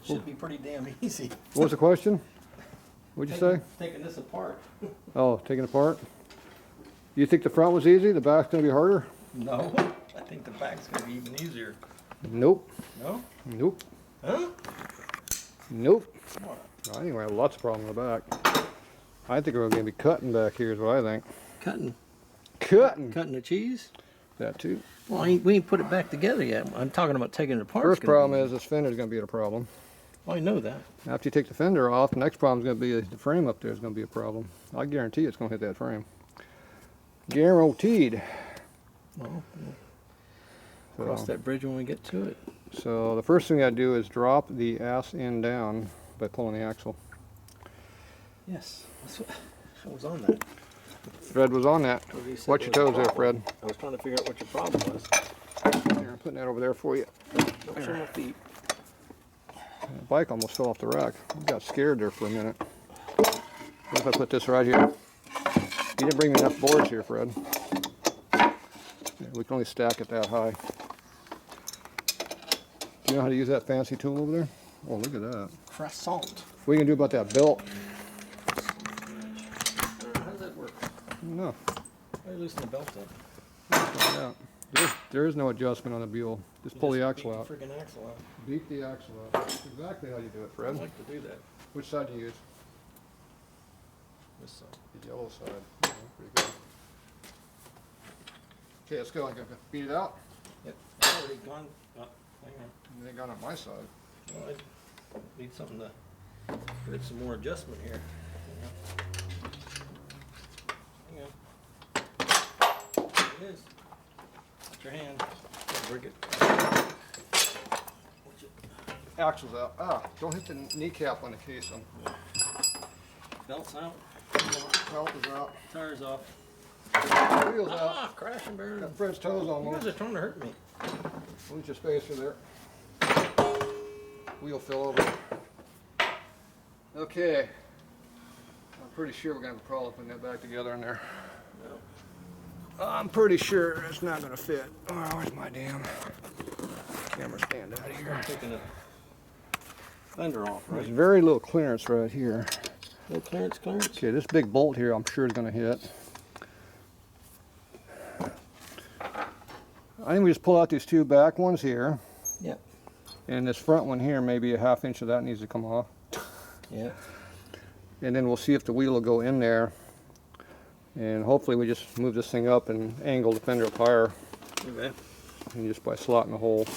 Should be pretty damn easy. What was the question? What'd you say? Taking this apart. Oh, taking it apart? You think the front was easy? The back's going to be harder? No, I think the back's going to be even easier. Nope. No? Nope. Huh? Nope. Come on. I think we have lots of problems in the back. I think we're going to be cutting back here is what I think. Cutting. Cutting? Cutting the cheese? That too. Well, we ain't put it back together yet. I'm talking about taking it apart. First problem is this fender's going to be a problem. Well, I know that. After you take the fender off, the next problem is going to be the frame up there is going to be a problem. I guarantee it's going to hit that frame. Guaranteed. Well, we'll cross that bridge when we get to it. So the first thing I do is drop the ass end down by pulling the axle. Yes, that's what I was on that. Fred was on that. Watch your toes there, Fred. I was trying to figure out what your problem was. Here, I'm putting that over there for you. Don't show my feet. The bike almost fell off the rack. I got scared there for a minute. What if I put this right here? You didn't bring me enough boards here, Fred. Yeah, we can only stack it that high. Do you know how to use that fancy tool over there? Oh, look at that. Croissant. What are you going to do about that belt? How does that work? No. Why are you loosening the belt up? Yeah. There is no adjustment on the buell. Just pull the axle out. Beat the freaking axle out. Beat the axle out. That's exactly how you do it, I Fred. like to do that. Which side do you use? This side. The yellow side. Yeah, pretty good. Okay, let's go. I'm going to beat it out. Yep. I've already gone. Oh, hang on. It ain't gone on my side. Well, I need something to get some more adjustment here. Hang on. There it is. Put your hand. Break it. Watch it. Axle's out. Ah, don't hit the kneecap on the casing. Belt's out. Belt is out. Tires off. Wheels out. Ah, crash and burn. Got Fred's toes You guys almost. are trying to hurt me. Lose your spacer there. Wheel fell over. Okay. I'm pretty sure we're going to have a problem putting that back together in there. No. I'm pretty sure it's not going to fit. Oh, where's my damn camera stand out of here? I'm taking the fender off, There's right? very little clearance right here. No clearance. Okay, this big bolt here I'm sure is going to hit. I think we just pull out these two back ones here. Yep. And this front one here, maybe a ½ inch of that needs to come off. Yeah. And then we'll see if the wheel will go in there. And hopefully we just move this thing up and angle the fender up higher. Okay. And just by slotting the hole.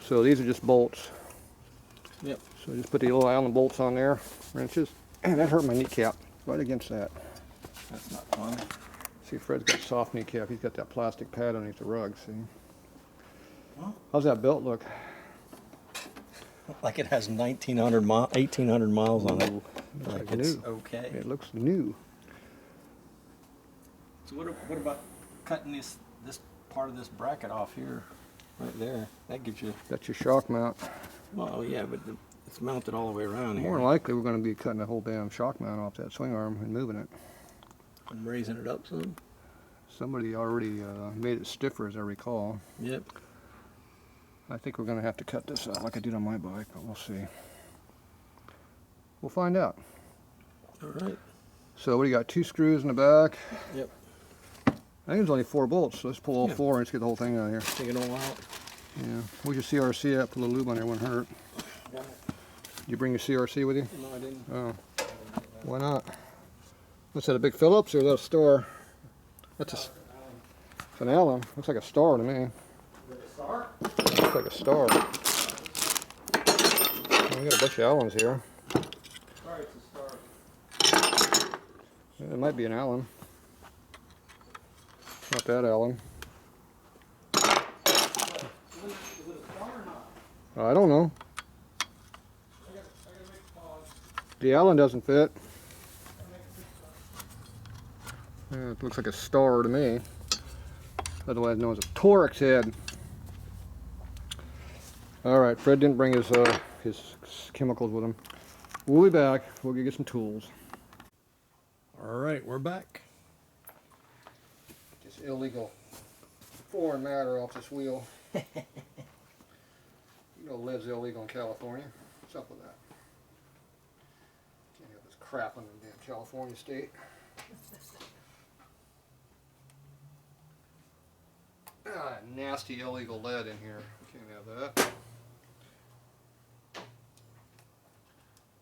So these are just bolts. Yep. So just put the little Allen bolts on there, wrenches. And that hurt my kneecap, right against that. That's not fun. See, Fred's got soft kneecap. He's got that plastic pad underneath the rug, see? Well, How's that belt look? like it has 1,800 miles on it. Like it's new. okay. It looks new. So what about cutting this part of this bracket off here, right there? That gives you. That's your shock mount. Well, yeah, but it's mounted all the way around here. More than likely, we're going to be cutting the whole damn shock mount off that swing arm and moving it. I'm raising it up some. Somebody already made it stiffer, as I recall. Yep. I think we're going to have to cut this out like I did on my bike, but we'll see. We'll find out. All right. So what do you got? 2 screws in the back. Yep. I think there's only 4 bolts, so let's pull all Yeah. 4 and let's get the whole thing out of here. Take it all out. Yeah. Where's your CRC at? Put a little lube on there, wouldn't hurt. Got it. Did you bring your CRC with you? No, I didn't. Oh. Why not? What's that, a big Phillips or is that a star? That's it's an Allen. Looks like a star to me. Is it a star? Looks like a star. Oh, we got a bunch of Allens here. Sorry, it's a star. It might be an Allen. Not that Allen. Is it a star or not? I don't know. I gotta make a pause. The Allen doesn't fit. Yeah, it looks like a star to me. Otherwise known as a Torx head. Alright, Fred didn't bring his chemicals with him. We'll be back. We'll get some tools. Alright, we're back. This illegal foreign matter off this wheel. You know lead's illegal in California. What's up with that? Can't have this crap on the damn California state. Ah, nasty illegal lead in here. Can't have that.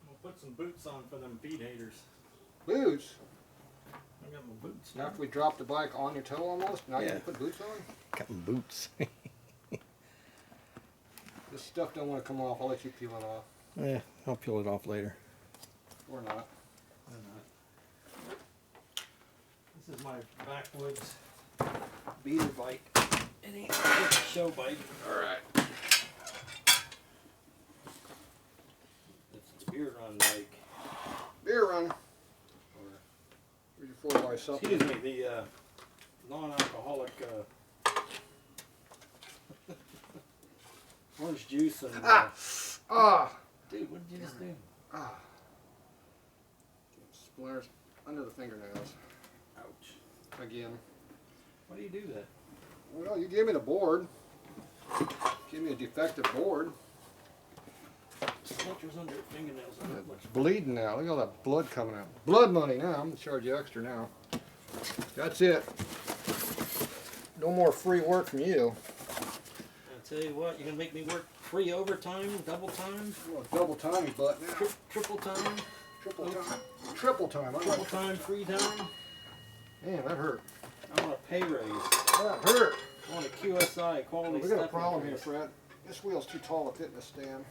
We'll put some boots on for them feed haters. Boots? I got my boots. After we dropped the bike on your toe almost, now you Yeah. can put boots on? Got my boots. This stuff don't want to come off. I'll let you peel it off. Yeah, I'll peel it off later. Or not. Why not? This is my backwoods beater bike. It ain't a show bike. Alright. It's a beer run bike. Beer run. Here's your 4x Excuse supplement. me, the non-alcoholic orange juice and dude, what did you just do? Splinters under the fingernails. Ouch. Again. Why do you do that? Well, you gave me the board. Give me a defective board. Splinters under your fingernails. It's bleeding now. Look at all that blood coming out. Blood money now. I'm going to charge you extra now. That's it. No more free work from you. I'll tell you what, you're going to make me work free overtime, double time, Well, double time, you butt now. triple time, Triple time. Triple time. triple time, free time. Man, that hurt. I want a pay raise. That hurt. I want a QSI, quality We got a step problem here, increase. Fred. This wheel's too tall to fit in the stand.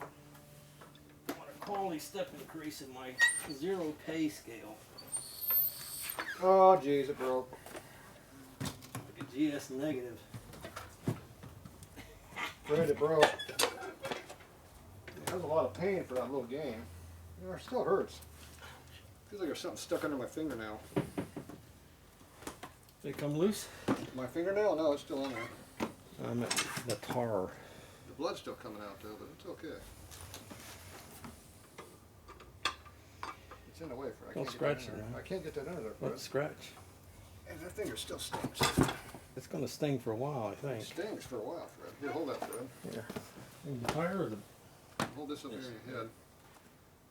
I want a quality step increase in my zero pay scale. Oh, jeez, it broke. Like a GS negative. Fred, it broke. That was a lot of pain for that little game. You know, it still hurts. Feels like there's something stuck under my fingernail. Did it come loose? My fingernail? No, it's still in there. I'm at the tar. The blood's still coming out though, but it's okay. It's in the way, Fred. I Don't can't scratch get it, that under huh? there. I can't get that under there, Fred. Let's scratch. And that finger still stings. It's going to sting for a while, I It think. stings for a while, Fred. Here, hold that, Fred. Yeah. The tire or the Hold this up Yes. here in your head.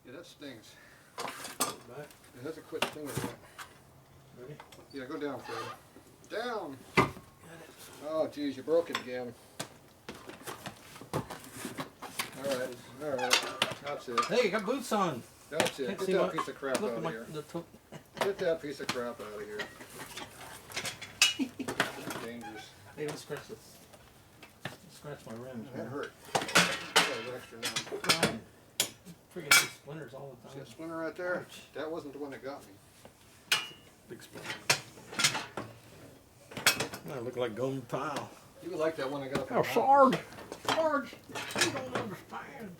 Yeah, that stings. back? It hasn't quit stinging yet. Ready? Yeah, go down, Fred. Down! Got it. Oh, geez, you broke it again. Alright, alright. That's it. Hey, you got boots on. That's it. Can't Get see that my- piece of crap Look out at of my here. the toe. Get that piece of crap out of here. That's dangerous. Hey, don't scratch this. Don't scratch my rims. That man. hurt. I got extra now. Brian, freaking these splinters all the See time. that splinter right there? Ouch. That wasn't the one that got me. Big splinter. I look like golden tile. You would like that one I got up in Oh, the Sarge! Sarge! You don't understand.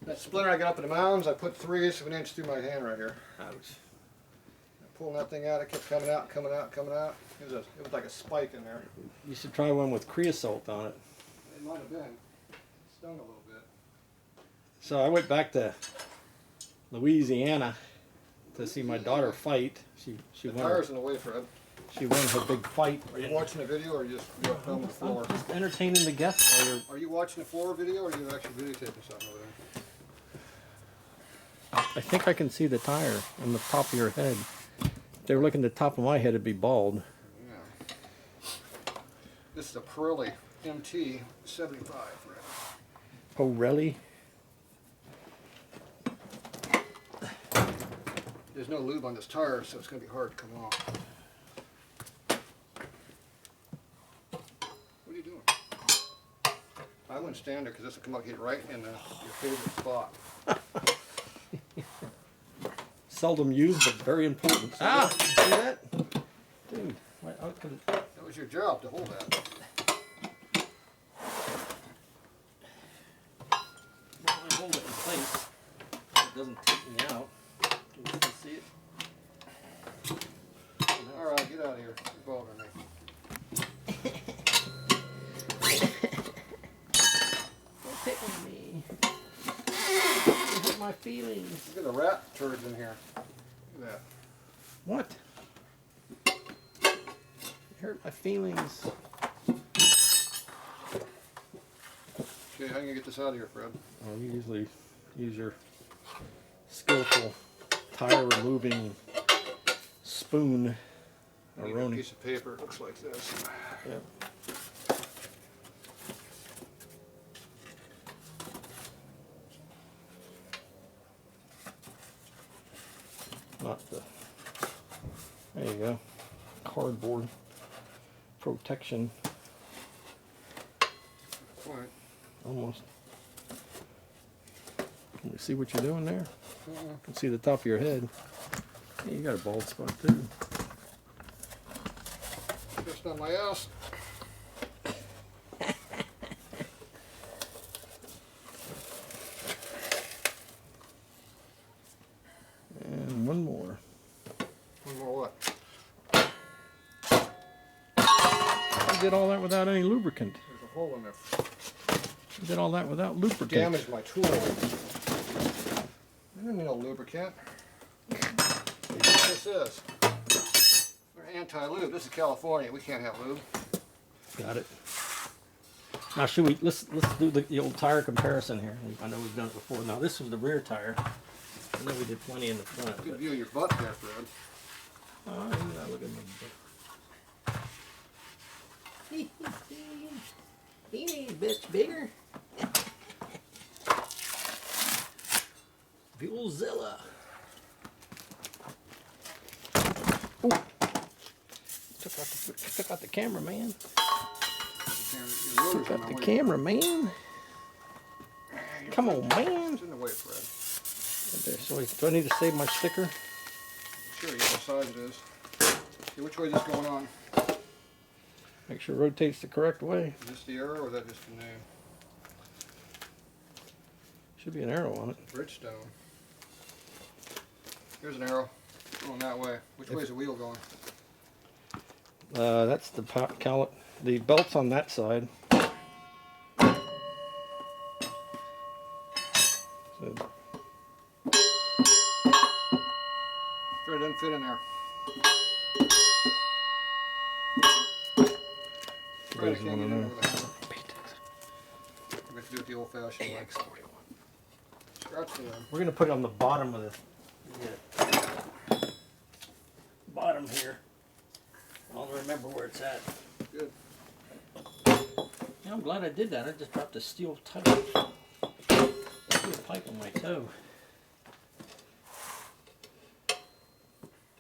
That splinter I got up in the mountains, I put 3/8 of an inch through my hand right here. Ouch. Pulling that thing out, it kept coming out, coming out, coming out. It was like a spike in there. You should try one with creosote on it. It might have been. It stung a little bit. So I went back to Louisiana to see my daughter fight. She The won her, tire's in the way, Fred. she won her big fight. Are you watching the video or are you just filming the floor? I'm just entertaining the guests while you're. Are you watching the floor video or are you actually videotaping something over there? I think I can see the tire on the top of your head. If they were looking at the top of my head, it'd be bald. Yeah. This is a Pirelli MT 75, Fred. Oh, really? There's no lube on this tire, so it's going to be hard to come off. What are you doing? I wouldn't stand there because this will come up hit right in your favorite spot. Seldom used, but very important. Ah! See that? Dude, how could it... That was your job to hold that. Well, I hold it in place. It doesn't take me out. Can you still see it? All right, get out of here. You're bothering me. Don't pick on me. You hurt my feelings. Look at the rat turds in here. Look at that. What? You hurt my feelings. Okay, how can you get this out of here, Fred? Well, you usually use your skillful tire removing spoon. I need a piece of paper. It looks like this. Yep. Not the. There you go. Cardboard protection. All right. Almost. Can you see what you're doing there? I can see the top of your head. Yeah, you got a bald spot too. Just on my ass. And one more. One more what? I did all that without any lubricant. There's a hole in there. I did all that without lubricant. Damaged my tool. I don't need no lubricant. What this is? They're anti-lube. This is California. We can't have lube. Got it. Now should we let's do the old tire comparison here. I know we've done it before. Now this was the rear tire. I know we did plenty in the front. Good But, view of your butt there, Fred. oh, you're not looking at my butt. He needs a bit bigger. Buellzilla. Ooh. Took out the camera, man. Took out the camera, man. Come on, man. It's in the way, Fred. Okay, so do I need to save my sticker? Sure, you know what size it is. Okay, which way is this going on? Make sure it rotates the correct way. Is this the arrow or is that just the name? Should be an arrow on it. Bridgestone. Here's an arrow. Going that way. Which way is the wheel going? That's the the belt's on that side. So, Fred, it doesn't fit in there. Fred, I can't get in there with a hammer. I'm going to do it the old-fashioned way. Scratch the rim. we're gonna put it on the bottom of the bottom here. I'll remember where it's at. Good. Yeah, I'm glad I did that. I just dropped a steel pipe on my toe.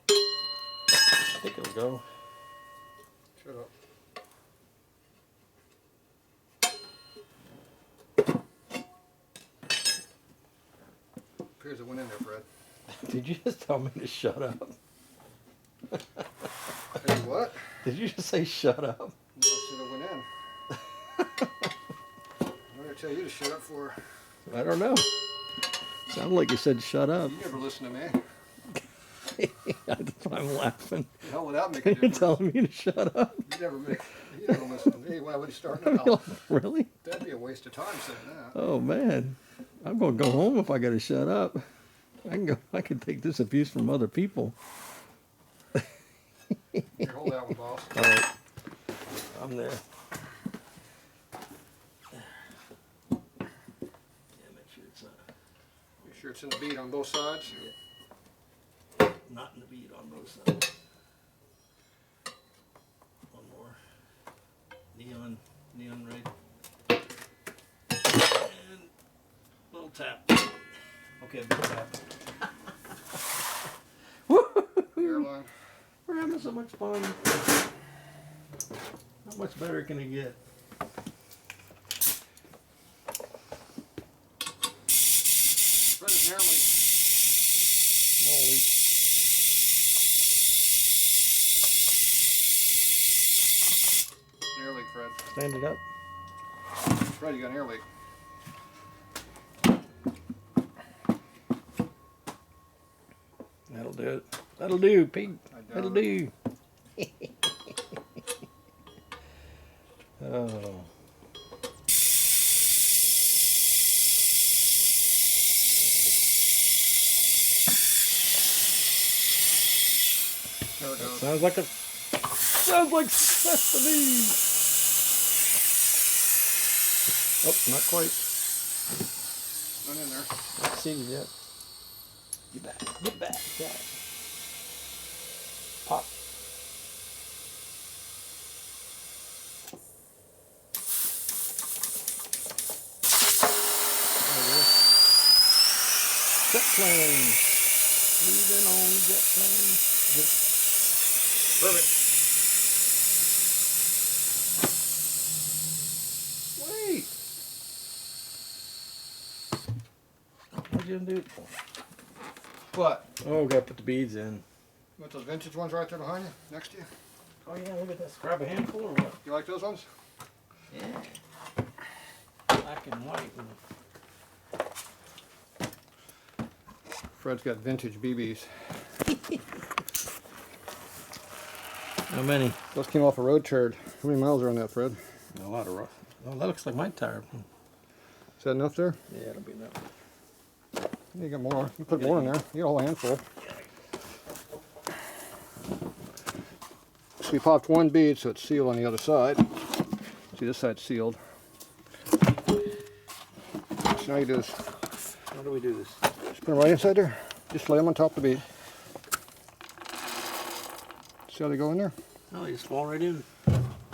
I think it'll go. Shut up. Appears it went in there, Fred. Did you just tell me to shut up? Hey, what? Did you just say shut up? No, I said it went in. What did I tell you to shut up for? I don't know. Sounded like you said shut up. You never listen to me. That's why I'm laughing. The hell without making a You're difference. telling me to shut up? You never listen to me. Why would you start now? Really? That'd be a waste of time saying that. Oh man, I'm gonna go home if I gotta shut up. I can take this abuse from other people. Here, hold that one, boss. All right, I'm there. Yeah, make sure it's Make sure it's in the bead on both sides. not in the bead on both sides. One more. Neon red. And little tap. Okay, big tap. Airline. We're having so much fun. How much better can it get? Fred is nearly. Small leak. An air leak, Fred. Stand it up. Fred, you got an air leak. That'll do it. That'll do, pig. I doubt That'll it. do. Oh. There it goes. Sounds like sesame. Oh, not quite. Not in there. Not seated yet. Get back. Get back. Got it. Pop. There it is. Jet plane. Leaving on the jet plane. Good. Perfect. Wait. What you gonna do? What? Oh, gotta put the beads in. You want those vintage ones right there behind you, next to you? Oh yeah, look at this. Grab a handful or what? You like those ones? Yeah. Black and white. Fred's got vintage BBs. How many? Those came off a road turd. How many miles are on that, Fred? A lot of rough. Oh, that looks like my tire. Is that enough there? Yeah, it'll be enough. You got more. You put more in there. You got a whole handful. So we popped one bead so it's sealed on the other side. See, this side's sealed. So now you do this. How do we do this? Just put them right inside there. Just lay them on top of the bead. See how they go in there? Oh, they just fall right in.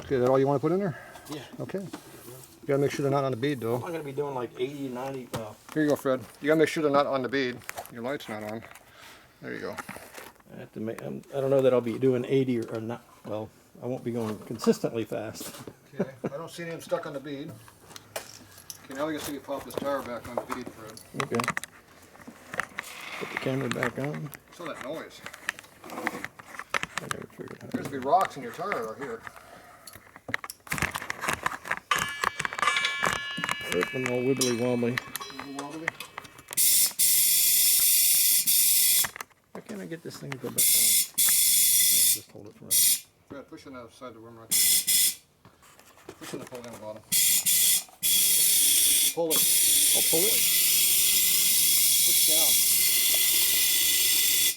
Okay, is that all you want to put in there? Yeah. Okay. You gotta make sure they're not on the bead though. I'm gonna be doing like 80, 90. Here you go, Fred. You gotta make sure they're not on the bead. Your light's not on. There you go. I have to make. I don't know that I'll be doing 80 or not. Well, I won't be going consistently fast. Okay. I don't see any of them stuck on the bead. Okay, now we can see you pop this tire back on the bead, Fred. Okay. Put the camera back on. What's all that noise? I never figured out. There's be rocks in your tire right here. I'm all wibbly wobbly. Why can't I get this thing to go back on? Just hold it for a minute. Fred, push on the other side of the room right there. Push on the pull down the bottom. Pull it. I'll pull it. Push down.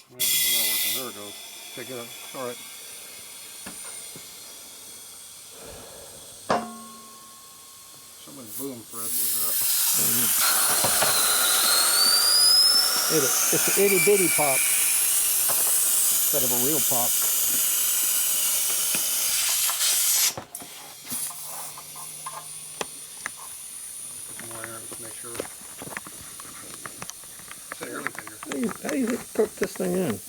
Well, it's not working. There it goes. Okay, get it. All right. Someone's boom, Fred. Was It's an itty bitty pop instead of a real pop. Put some more in there, just make sure. Say everything here. How do you cook this thing in?